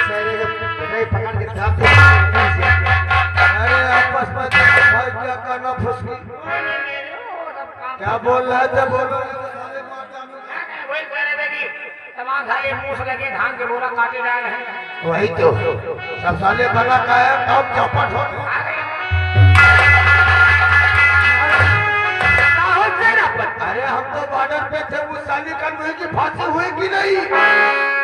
पकड़ के दाब दे। अरे आपस में भाई क्या करना फुसकी क्या बोल रहा है जब बोलो तमाम साले मुंह से लगे धान के बोरा काटे जा रहे हैं। वही तो सब साले बना का है अब चौपट हो अरे हम तो बॉर्डर पे थे उस साली का मुझे की फांसी हुई कि नहीं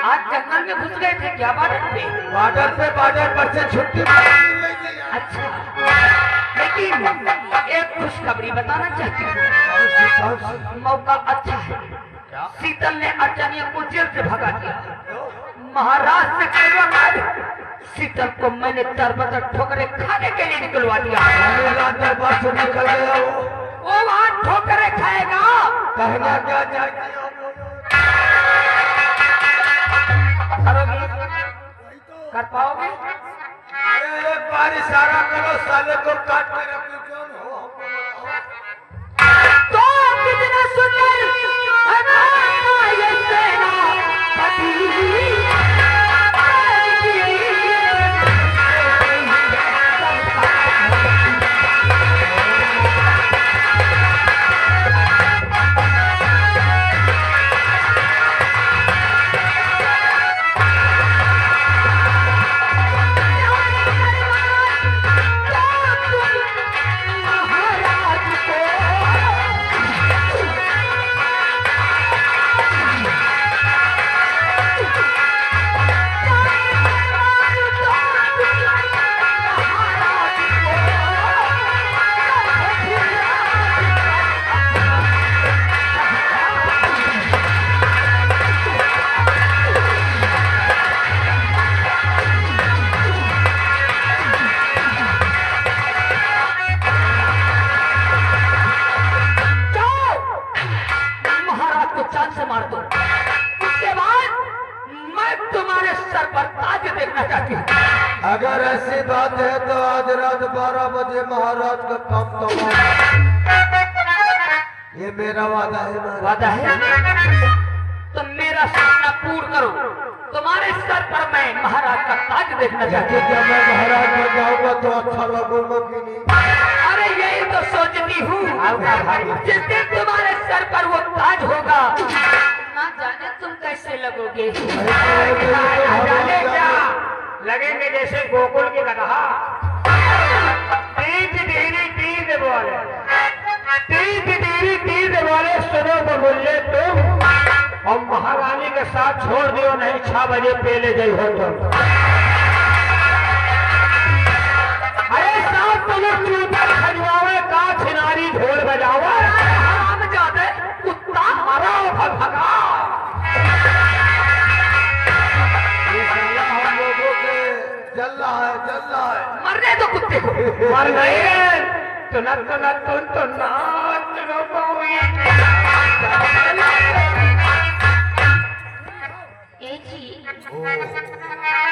आज जंगल में घुस गए थे क्या बॉर्डर पर से छुट्टी अच्छा लेकिन एक खुशखबरी बताना चाहती हूँ मौका अच्छा है। शीतल ने अर्चनिया को जेल से भगा दिया। महाराज से कहवा मार शीतल को मैंने दरबदर ठोकरे खाने के लिए निकलवा दिया। दरबार से निकल गया वो वहां ठोकरे खाएगा कहना क्या करोगे कर पाओगे? अरे एक बार इशारा करो साले को काट के रखो तो कितना सुंदर हमारा ये सेनापति अगर ऐसी बात है तो आज रात 12 बजे महाराज का काम तमाम। ये मेरा वादा है। वादा है तो मेरा सपना पूर्ण करो। तुम्हारे सर पर मैं महाराज का ताज देखना चाहती हूँ। जब मैं महाराज बन जाऊंगा तो अच्छा लगूंगा कि नहीं? अरे यही तो सोचती हूँ जिस दिन तुम्हारे सर पर वो ताज होगा ना जाने तुम कैसे लगोगे। लगेंगे जैसे गोकुल के गधा। तीज धीरे तीज बोले सुनो बोले तुम और महारानी के साथ छोड़ दियो नहीं 6 बजे पहले गई हो तुम। अरे साथ तो लोग चूतर खजवावे का छिनारी ढोल बजावा हम जाते कुत्ता मारा भगा। चल रहा है मरने दो कुत्ते को। मर गए तो न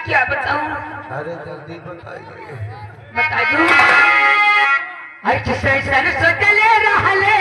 क्या बताऊं? अरे जल्दी बताइए। बता दूं सोचले रहले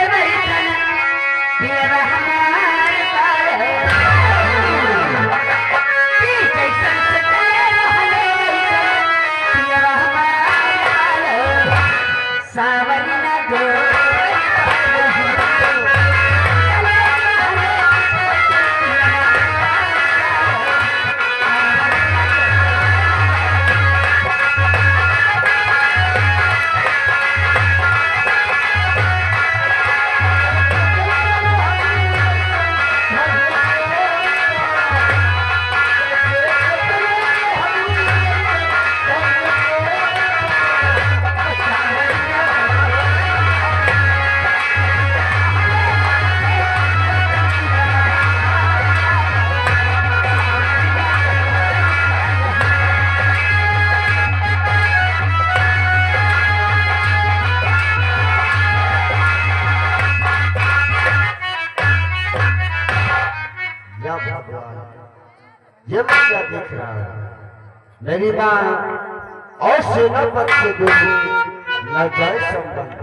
ये मैं क्या देख रहा हूँ? मेरी माँ और सेनापति के बीच नाजायज संबंध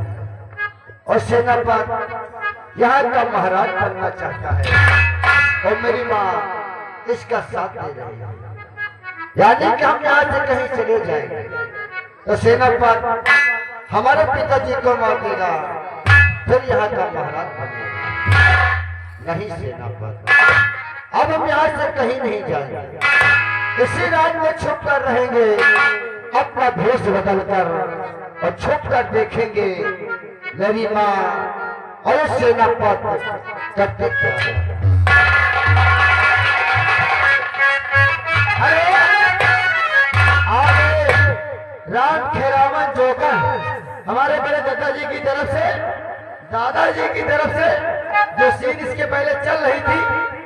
और सेनापति यहाँ का महाराज बनना चाहता है और मेरी माँ इसका साथ दे रही है। यानी कि हम यहाँ से कहीं चले जाएंगे तो सेनापति हमारे पिताजी को मार देगा, फिर यहाँ का महाराज बनेगा। नहीं सेनापति, अब हम यहाँ से कहीं नहीं जाएंगे, इसी रात में छुप कर रहेंगे, अपना भेष बदल कर और छुप कर देखेंगे मेरी माँ और सेनापति करते क्या है। राम खेरावन जोकर हमारे बड़े दादाजी की तरफ से, दादाजी की तरफ से जो सीन इसके पहले चल रही थी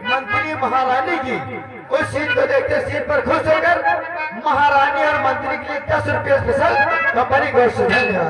मंत्री महारानी की, उस सीन को देखते सीन पर खुश होकर महारानी और मंत्री के लिए 10 रुपये स्पेशल कंपनी को सुझाया।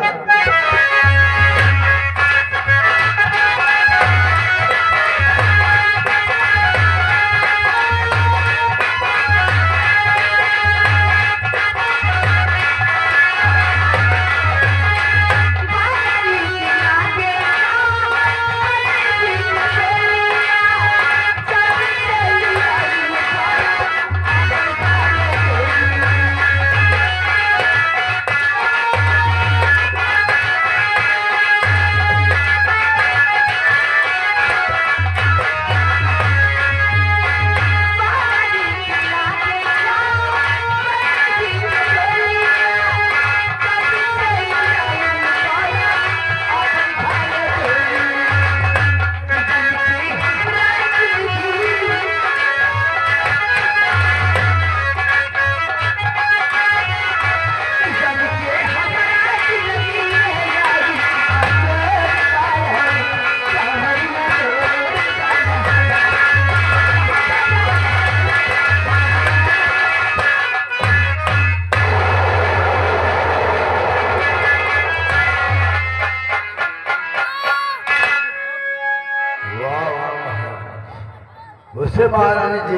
उसे महारानी जी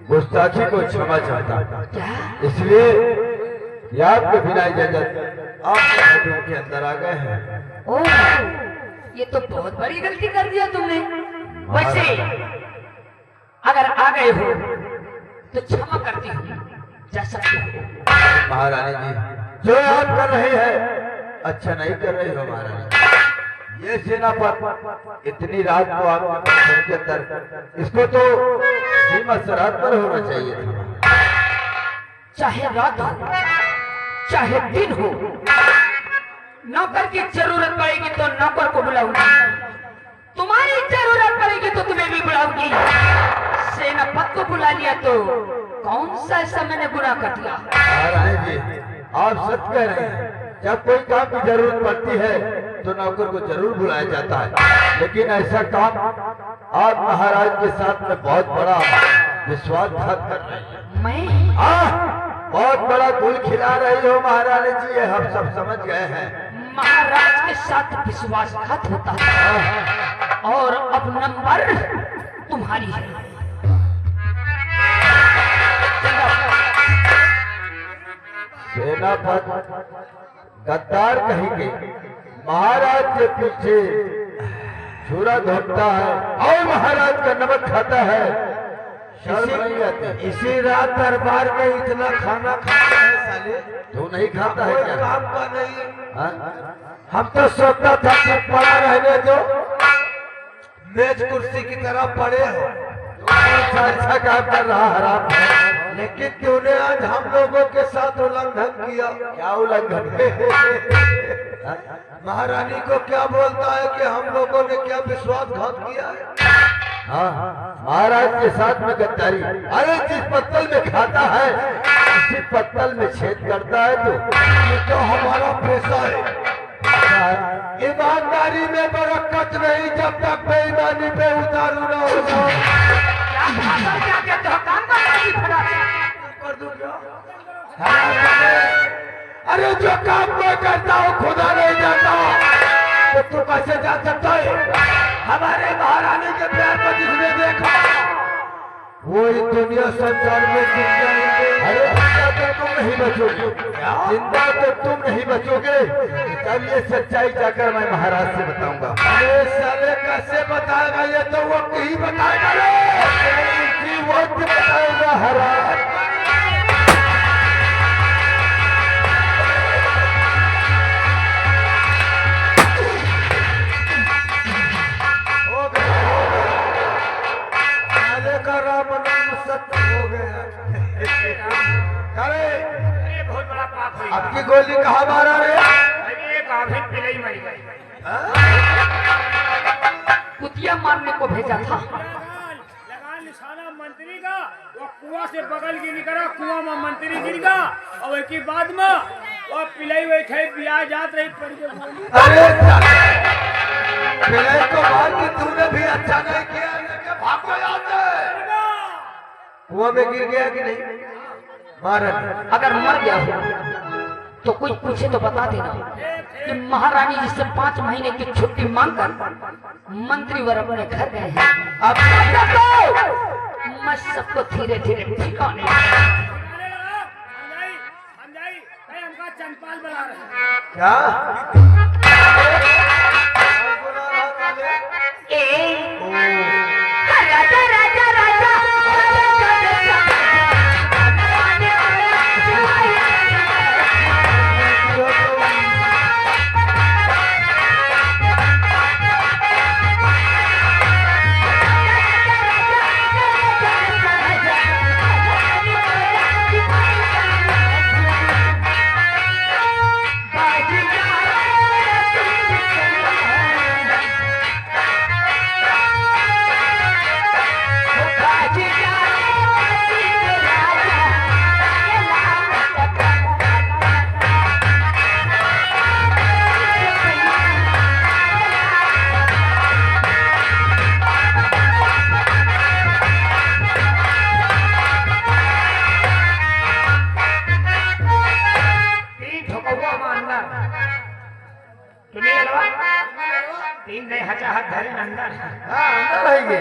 गुस्ताखी को क्षमा चाहता, इसलिए ये आपके बिना इजाजत आप के अंदर आ गए हैं। ओह, ये तो बहुत बड़ी गलती कर दिया तुमने। वैसे अगर आ गए हो तो क्षमा करती हूँ, जा सकते हो। महारानी जी जो आप कर रहे हैं अच्छा नहीं कर रही हो महारानी। ये सेनापति इतनी रात को आप के अंदर, इसको तो सीमा सरहद पर होना चाहिए था। चाहे रात हो चाहे दिन हो, नौकर की जरूरत पड़ेगी तो नौकर को बुलाऊंगी, तुम्हारी जरूरत पड़ेगी तो तुम्हें भी बुलाऊंगी। सेनापति को बुला लिया तो कौन सा ऐसा मैंने गुनाह कर दिया? महारानी जी आप सच कह रहे हैं, जब कोई काम की जरूरत पड़ती है तो नौकर को जरूर बुलाया जाता है, लेकिन ऐसा काम आप महाराज के साथ में बहुत बड़ा विश्वासघात कर रहे हैं। मैं बहुत बड़ा गुल खिला रही हो महारानी जी, ये हम सब समझ गए हैं। महाराज के साथ विश्वासघात होता है और अब नंबर तुम्हारी है। सेनापति गद्दार कहेंगे, महाराज के पीछे छुरा घोटता है और महाराज का नमक खाता है। इसी रात दरबार में इतना खाना खाता है साले, तू नहीं खाता है क्या? काम का नहीं। हम तो सोचता था कि पड़ा रहने दो, मेज कुर्सी की तरह पड़े हो, अच्छा काम कर रहा हराम, लेकिन तूने आज हम लोगों के साथ उल्लंघन किया। क्या उल्लंघन? महारानी को क्या बोलता है कि हम लोगों ने क्या विश्वासघात किया है? हाँ, महाराज के साथ में गद्दारी। अरे जिस पत्तल में खाता है उसी पत्तल में छेद करता है, तो हमारा पेशा है। ईमानदारी में बरकत नहीं जब तक बेईमानी पे उतारू न हो जाओ। अरे जो काम मैं करता हूँ खुदा नहीं जाता, तो तू कैसे जा सकता है? हमारे महारानी के प्यार पर जिसने देखा वही दुनिया संसार में जीत जाएंगे। अरे जिंदा तो तुम नहीं बचोगे, जिंदा तो तुम नहीं बचोगे। तब ये सच्चाई जाकर मैं महाराज से बताऊंगा। अरे साले कैसे बताएगा? ये तो वो ही बताएगा, वो बताएगा हराज। अरे अरे बहुत बड़ा पाप हुई। आपकी गोली कहाँ मारा रे? अरे एक आभिन पिलई मर गई। कुतिया मारने को भेजा था। लगा निशाना मंत्री का, वो कुआं से बगल गिर करा, कुआं में मंत्री गिर गया और एक ही बाद में वो पिलई बैठे बिया जात रही पड़ के गोली। अरे पिलाई को मार के तूने भी अच्छा नहीं किया, लेके भागो यहाँ से। कुआं में गिर गया कि नहीं? मारा नहीं। अगर मर गया हो तो कुछ पूछे तो बता देना कि महारानी जी से 5 महीने की छुट्टी मांगकर मंत्री वर अपने घर गए हैं। अब मैं सबको धीरे धीरे ठिकाने हमका चंपाल बना रहे। क्या? राजा राजा राजा तीन नहीं हचा हाथ धरे अंदर। हाँ अंदर रहेंगे।